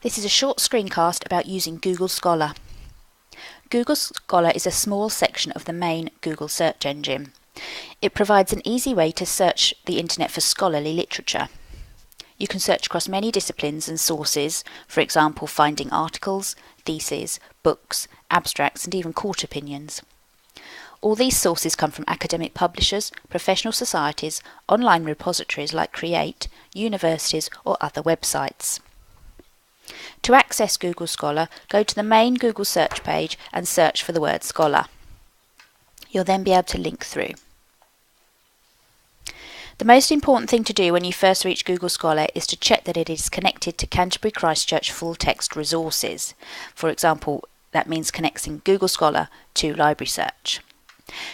This is a short screencast about using Google Scholar. Google Scholar is a small section of the main Google search engine. It provides an easy way to search the internet for scholarly literature. You can search across many disciplines and sources, for example finding articles, theses, books, abstracts and even court opinions. All these sources come from academic publishers, professional societies, online repositories like Create, universities or other websites. To access Google Scholar, go to the main Google search page and search for the word Scholar. You'll then be able to link through. The most important thing to do when you first reach Google Scholar is to check that it is connected to Canterbury Christchurch full text resources. For example, that means connecting Google Scholar to Library Search.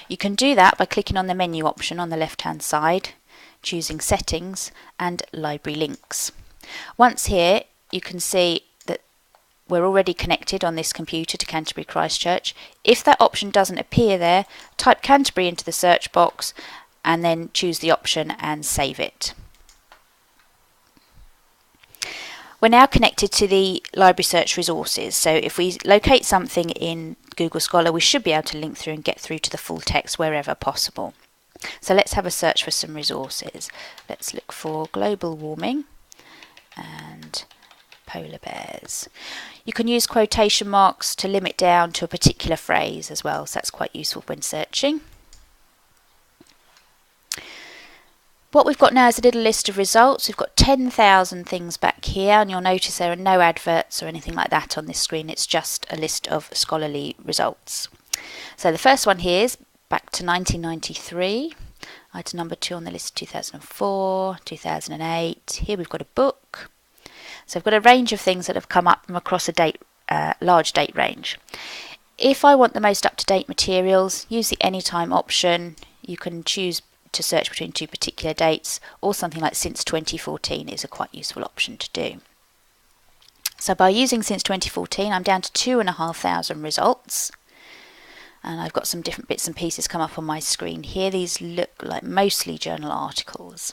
You can do that by clicking on the menu option on the left hand side, choosing Settings and Library Links. Once here, you can see that we're already connected on this computer to Canterbury Christchurch. If that option doesn't appear there, type Canterbury into the search box and then choose the option and save it. We're now connected to the Library Search resources, so if we locate something in Google Scholar we should be able to link through and get through to the full text wherever possible. So let's have a search for some resources. Let's look for global warming and polar bears. You can use quotation marks to limit down to a particular phrase as well, so that's quite useful when searching. What we've got now is a little list of results. We've got 10,000 things back here, and you'll notice there are no adverts or anything like that on this screen. It's just a list of scholarly results. So the first one here is back to 1993. Item number 2 on the list 2004, 2008. Here we've got a book. So I've got a range of things that have come up from across a large date range. If I want the most up-to-date materials, use the Anytime option. You can choose to search between two particular dates, or something like since 2014 is a quite useful option to do. So by using since 2014 I'm down to 2,500 results, and I've got some different bits and pieces come up on my screen here. These look like mostly journal articles.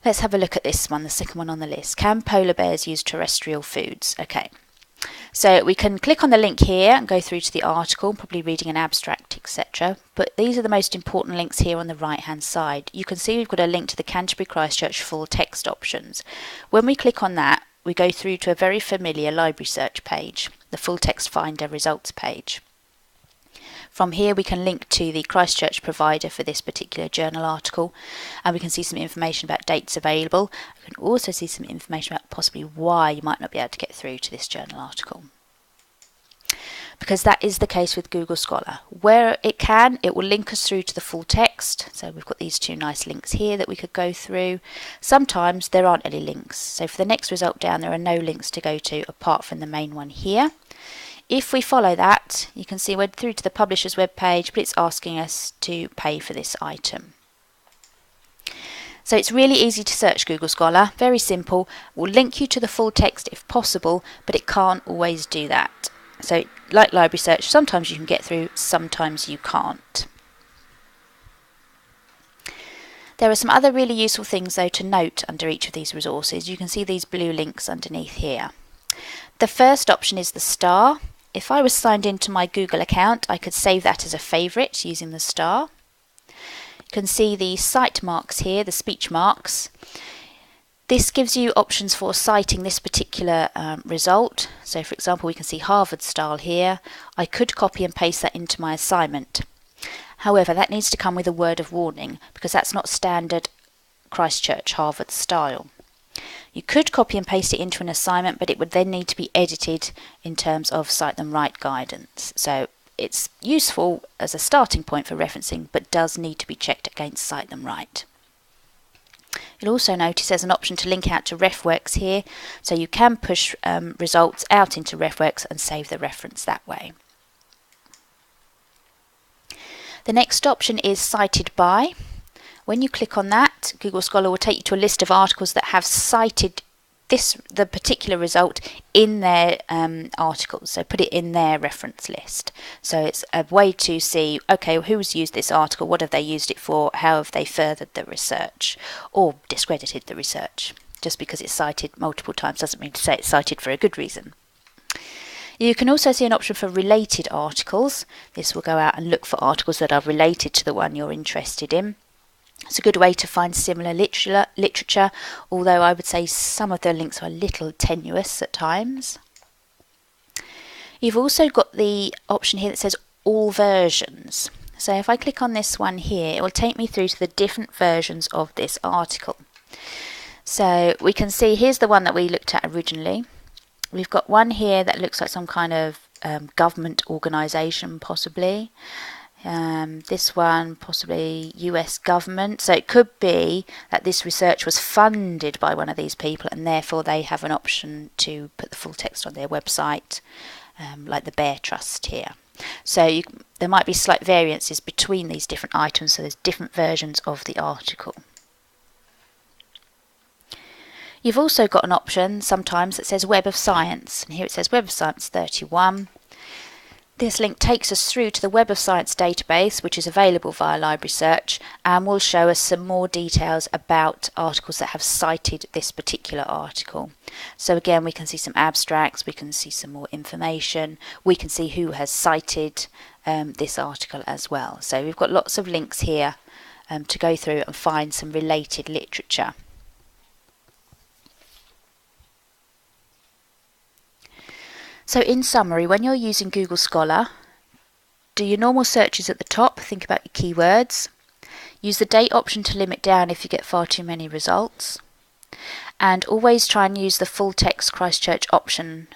Let's have a look at this one, the second one on the list. Can polar bears use terrestrial foods? Okay. So we can click on the link here and go through to the article, probably reading an abstract, etc. But these are the most important links here on the right hand side. You can see we've got a link to the Canterbury Christchurch full text options. When we click on that, we go through to a very familiar library search page, the full text finder results page. From here we can link to the Christchurch provider for this particular journal article, and we can see some information about dates available. We can also see some information about possibly why you might not be able to get through to this journal article. Because that is the case with Google Scholar. Where it can, it will link us through to the full text. So we've got these two nice links here that we could go through. Sometimes there aren't any links. So for the next result down, there are no links to go to apart from the main one here. If we follow that, you can see we're through to the publisher's web page, but it's asking us to pay for this item. So it's really easy to search Google Scholar, very simple. We'll link you to the full text if possible, but it can't always do that. So like library search, sometimes you can get through, sometimes you can't. There are some other really useful things though to note under each of these resources. You can see these blue links underneath here. The first option is the star. If I was signed into my Google account, I could save that as a favourite using the star. You can see the cite marks here, the speech marks. This gives you options for citing this particular result. So for example, we can see Harvard style here. I could copy and paste that into my assignment. However, that needs to come with a word of warning because that's not standard Christchurch Harvard style. You could copy and paste it into an assignment, but it would then need to be edited in terms of Cite Them Right guidance. So it's useful as a starting point for referencing, but does need to be checked against Cite Them Right. You'll also notice there's an option to link out to RefWorks here, so you can push results out into RefWorks and save the reference that way. The next option is Cited By. When you click on that, Google Scholar will take you to a list of articles that have cited the particular result in their articles, so put it in their reference list. So it's a way to see, okay, who's used this article, what have they used it for, how have they furthered the research or discredited the research. Just because it's cited multiple times doesn't mean to say it's cited for a good reason. You can also see an option for related articles. This will go out and look for articles that are related to the one you're interested in. It's a good way to find similar literature, although I would say some of the links are a little tenuous at times. You've also got the option here that says all versions. So if I click on this one here, it will take me through to the different versions of this article. So we can see here's the one that we looked at originally. We've got one here that looks like some kind of government organisation possibly. This one possibly US government. So it could be that this research was funded by one of these people and therefore they have an option to put the full text on their website, like the Bear Trust here. So there might be slight variances between these different items, so there's different versions of the article. You've also got an option sometimes that says Web of Science, and here it says Web of Science 31. This link takes us through to the Web of Science database, which is available via Library Search, and will show us some more details about articles that have cited this particular article. So again, we can see some abstracts, we can see some more information, we can see who has cited this article as well. So we've got lots of links here to go through and find some related literature. So in summary, when you're using Google Scholar, do your normal searches at the top, think about your keywords. Use the date option to limit down if you get far too many results. And always try and use the full text Christchurch option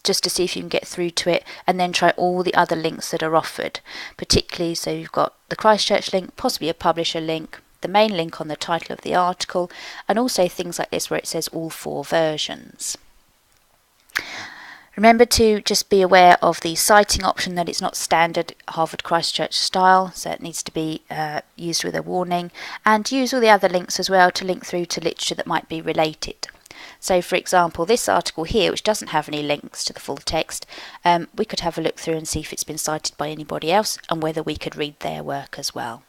just to see if you can get through to it, and then try all the other links that are offered. Particularly, so you've got the Christchurch link, possibly a publisher link, the main link on the title of the article, and also things like this where it says all 4 versions. Remember to just be aware of the citing option, that it's not standard Harvard Christchurch style, so it needs to be used with a warning, and use all the other links as well to link through to literature that might be related. So for example, this article here, which doesn't have any links to the full text, we could have a look through and see if it's been cited by anybody else and whether we could read their work as well.